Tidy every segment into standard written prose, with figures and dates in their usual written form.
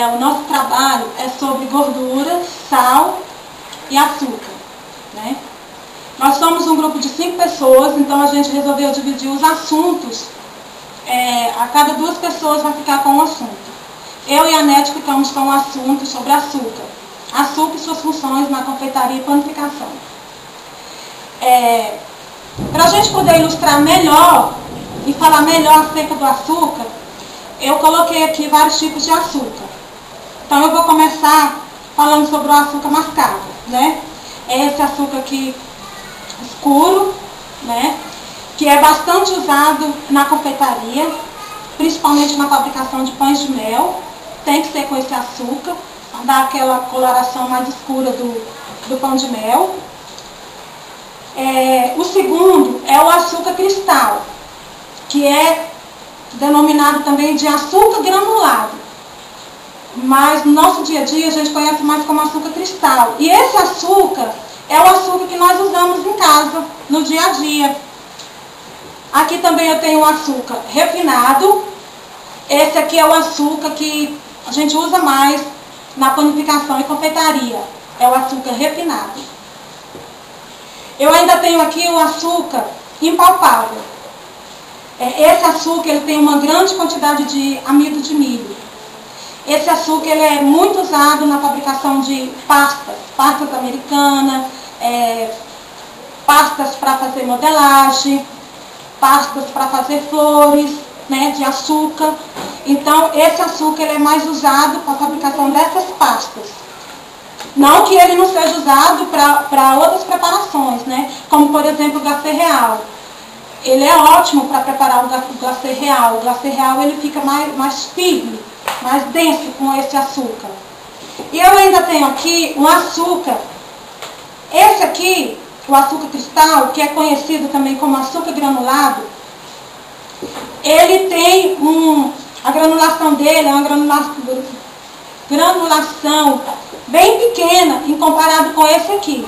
o nosso trabalho é sobre gordura, sal e açúcar, né? Nós somos um grupo de 5 pessoas, então a gente resolveu dividir os assuntos. A cada 2 pessoas vai ficar com um assunto. Eu e a Nete ficamos com um assunto sobre açúcar. Açúcar e suas funções na confeitaria e panificação. Para a gente poder ilustrar melhor e falar melhor acerca do açúcar, eu coloquei aqui vários tipos de açúcar. Então eu vou começar falando sobre o açúcar mascavo, né? É esse açúcar aqui escuro, né? Que é bastante usado na confeitaria, principalmente na fabricação de pães de mel. Tem que ser com esse açúcar, para dar aquela coloração mais escura do pão de mel. O segundo é o açúcar cristal, que é denominado também de açúcar granulado. Mas no nosso dia a dia a gente conhece mais como açúcar cristal. E esse açúcar é o açúcar que nós usamos em casa, no dia a dia. Aqui também eu tenho o açúcar refinado. Esse aqui é o açúcar que a gente usa mais na panificação e confeitaria. É o açúcar refinado. Eu ainda tenho aqui o açúcar impalpável. Esse açúcar ele tem uma grande quantidade de amido de milho. Esse açúcar ele é muito usado na fabricação de pastas americanas, pastas para fazer modelagem, pastas para fazer flores, né, de açúcar. Então, esse açúcar ele é mais usado para a fabricação dessas pastas. Não que ele não seja usado para outras preparações, né, como, por exemplo, o glacê real. Ele é ótimo para preparar o glacê real. O glacê real ele fica mais firme, mais denso com esse açúcar. E eu ainda tenho aqui um açúcar. Esse aqui, o açúcar cristal, que é conhecido também como açúcar granulado, ele tem a granulação dele é uma granulação bem pequena em comparado com esse aqui.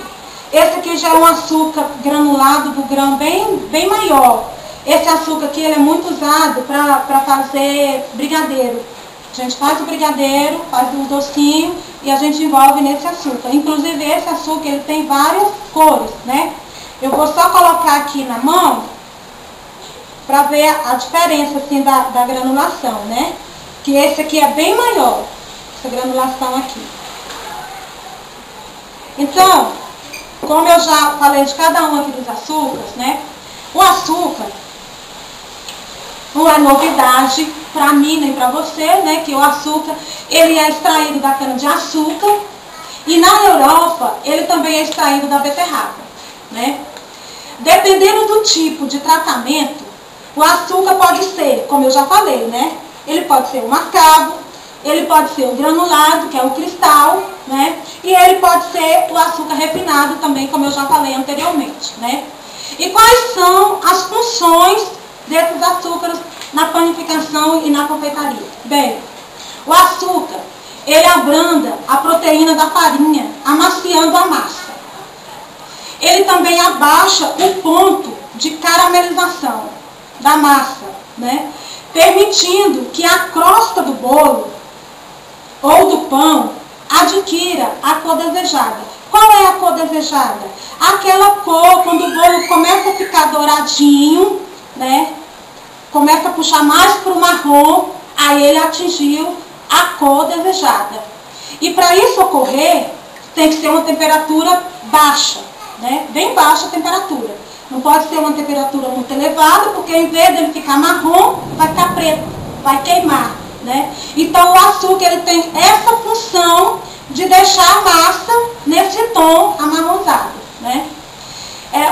Esse aqui já é um açúcar granulado do grão bem maior. Esse açúcar aqui ele é muito usado para fazer brigadeiro. A gente faz o brigadeiro, faz o docinho e a gente envolve nesse açúcar. Inclusive esse açúcar ele tem várias cores, né? Eu vou só colocar aqui na mão para ver a diferença assim, da granulação, né? Que esse aqui é bem maior, essa granulação aqui. Então, como eu já falei de cada um aqui dos açúcares, né? O açúcar não é novidade para mim nem para você, né? Que o açúcar ele é extraído da cana-de-açúcar e na Europa ele também é extraído da beterraba, né? Dependendo do tipo de tratamento, o açúcar pode ser, como eu já falei, né? Ele pode ser o mascavo, ele pode ser o granulado, que é o cristal, né? E ele pode ser o açúcar refinado também, como eu já falei anteriormente, né? E quais são as funções desses açúcares na panificação e na confeitaria? Bem, o açúcar, ele abranda a proteína da farinha, amaciando a massa. Ele também abaixa o ponto de caramelização da massa, né? Permitindo que a crosta do bolo ou do pão adquira a cor desejada. Qual é a cor desejada? Aquela cor quando o bolo começa a ficar douradinho, né? Começa a puxar mais para o marrom, aí ele atingiu a cor desejada. E para isso ocorrer, tem que ser uma temperatura baixa, né? Bem baixa a temperatura. Não pode ser uma temperatura muito elevada, porque em vez de ele ficar marrom, vai ficar preto, vai queimar, né? Então o açúcar ele tem essa função de deixar a massa nesse tom amarronzado, né?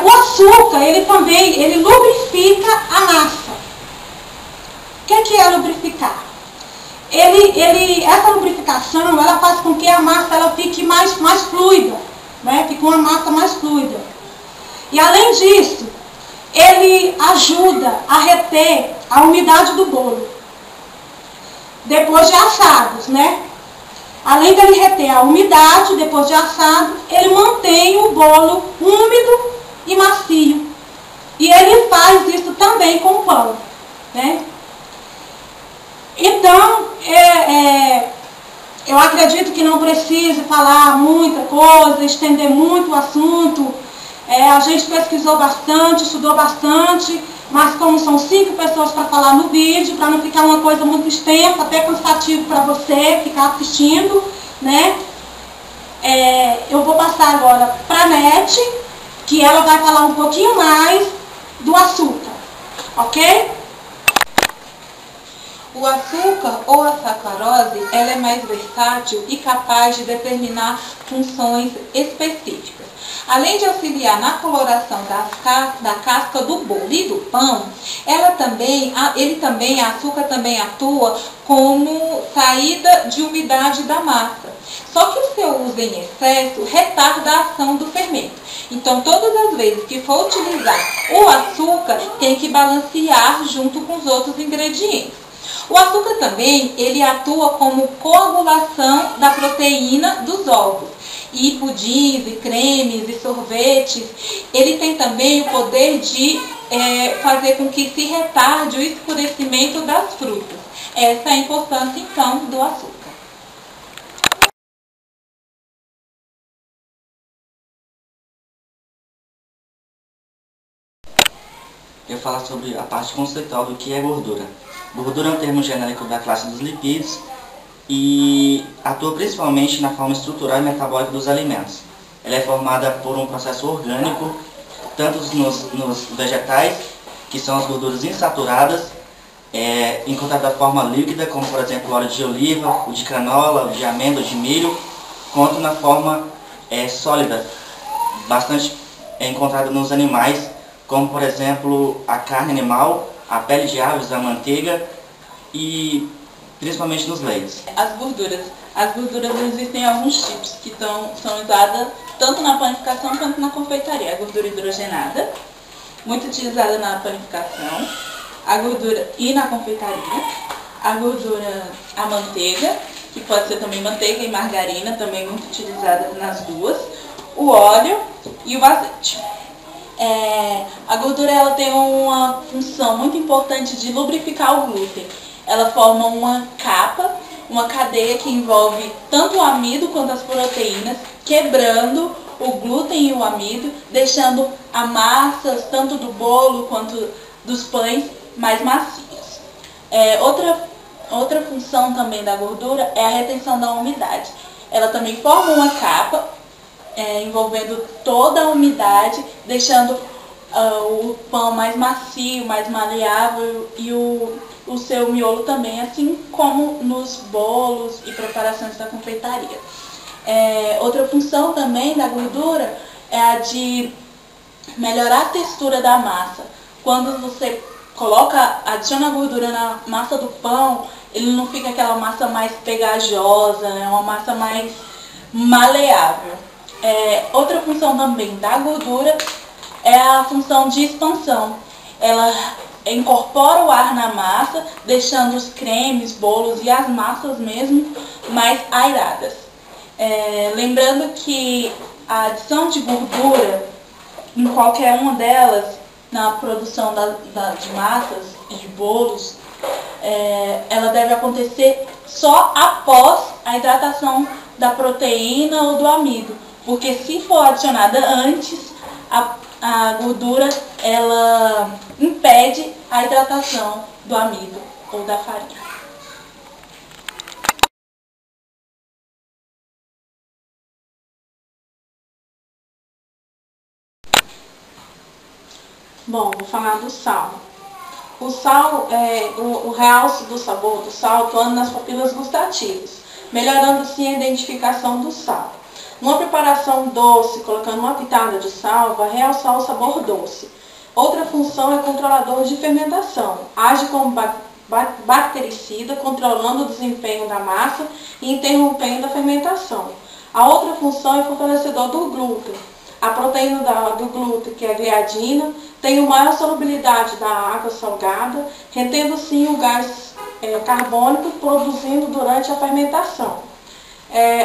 O açúcar, ele também lubrifica a massa. O que é lubrificar? Essa lubrificação, ela faz com que a massa ela fique mais fluida, né? Fica uma massa mais fluida. E além disso, ele ajuda a reter a umidade do bolo depois de assados, né? Além dele reter a umidade depois de assado, ele mantém o bolo úmido e macio. E ele faz isso também com o pão, né? Então, Eu acredito que não precise falar muita coisa, estender muito o assunto. A gente pesquisou bastante, estudou bastante, mas como são 5 pessoas para falar no vídeo, para não ficar uma coisa muito extensa, até cansativo para você ficar assistindo, né? Eu vou passar agora para a Nete, que ela vai falar um pouquinho mais do açúcar, ok? O açúcar ou a sacarose, ela é mais versátil e capaz de determinar funções específicas. Além de auxiliar na coloração da casca do bolo e do pão, o açúcar também atua como saída de umidade da massa. Só que o seu uso em excesso retarda a ação do fermento. Então, todas as vezes que for utilizar o açúcar, tem que balancear junto com os outros ingredientes. O açúcar também, ele atua como coagulação da proteína dos ovos. E pudins, e cremes, e sorvetes, ele tem também o poder de fazer com que se retarde o escurecimento das frutas. Essa é a importância, então, do açúcar. Eu vou falar sobre a parte conceitual do que é gordura. Gordura é um termo genérico da classe dos lipídios e atua principalmente na forma estrutural e metabólica dos alimentos. Ela é formada por um processo orgânico, tanto nos vegetais, que são as gorduras insaturadas, encontradas da forma líquida, como por exemplo o óleo de oliva, o de canola, o de amêndoa, o de milho, quanto na forma sólida, bastante encontrada nos animais, como por exemplo a carne animal, a pele de aves, a manteiga e principalmente nos leites. As gorduras existem alguns tipos que são usadas tanto na panificação quanto na confeitaria. A gordura hidrogenada, muito utilizada na panificação, a gordura e na confeitaria, a manteiga, que pode ser também manteiga e margarina, também muito utilizada nas duas, o óleo e o azeite. A gordura ela tem uma função muito importante de lubrificar o glúten. Ela forma uma capa, uma cadeia que envolve tanto o amido quanto as proteínas, quebrando o glúten e o amido, deixando a massa, tanto do bolo quanto dos pães, mais macios. Outra função também da gordura é a retenção da umidade. Ela também forma uma capa, envolvendo toda a umidade, deixando o pão mais macio, mais maleável e o seu miolo também, assim como nos bolos e preparações da confeitaria. Outra função também da gordura é a de melhorar a textura da massa. Quando você adiciona a gordura na massa do pão, ele não fica aquela massa mais pegajosa, né? Uma massa mais maleável. Outra função também da gordura é a função de expansão. Ela incorpora o ar na massa, deixando os cremes, bolos e as massas mesmo mais aeradas. Lembrando que a adição de gordura em qualquer uma delas, na produção de massas e de bolos, ela deve acontecer só após a hidratação da proteína ou do amido. Porque se for adicionada antes, a gordura ela impede a hidratação do amido ou da farinha. Bom, vou falar do sal. O sal, o realce do sabor do sal atuando nas papilas gustativas, melhorando sim a identificação do sal. Numa preparação doce, colocando uma pitada de sal, vai realçar o sabor doce. Outra função é controlador de fermentação. Age como bactericida, controlando o desempenho da massa e interrompendo a fermentação. A outra função é fortalecedor do glúten. A proteína do glúten, que é a gliadina, tem uma maior solubilidade da água salgada, retendo sim o gás carbônico produzindo durante a fermentação.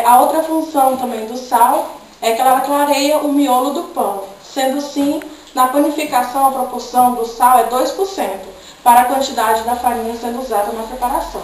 A outra função também do sal é que ela clareia o miolo do pão, sendo assim, na panificação a proporção do sal é 2%, para a quantidade da farinha sendo usada na preparação.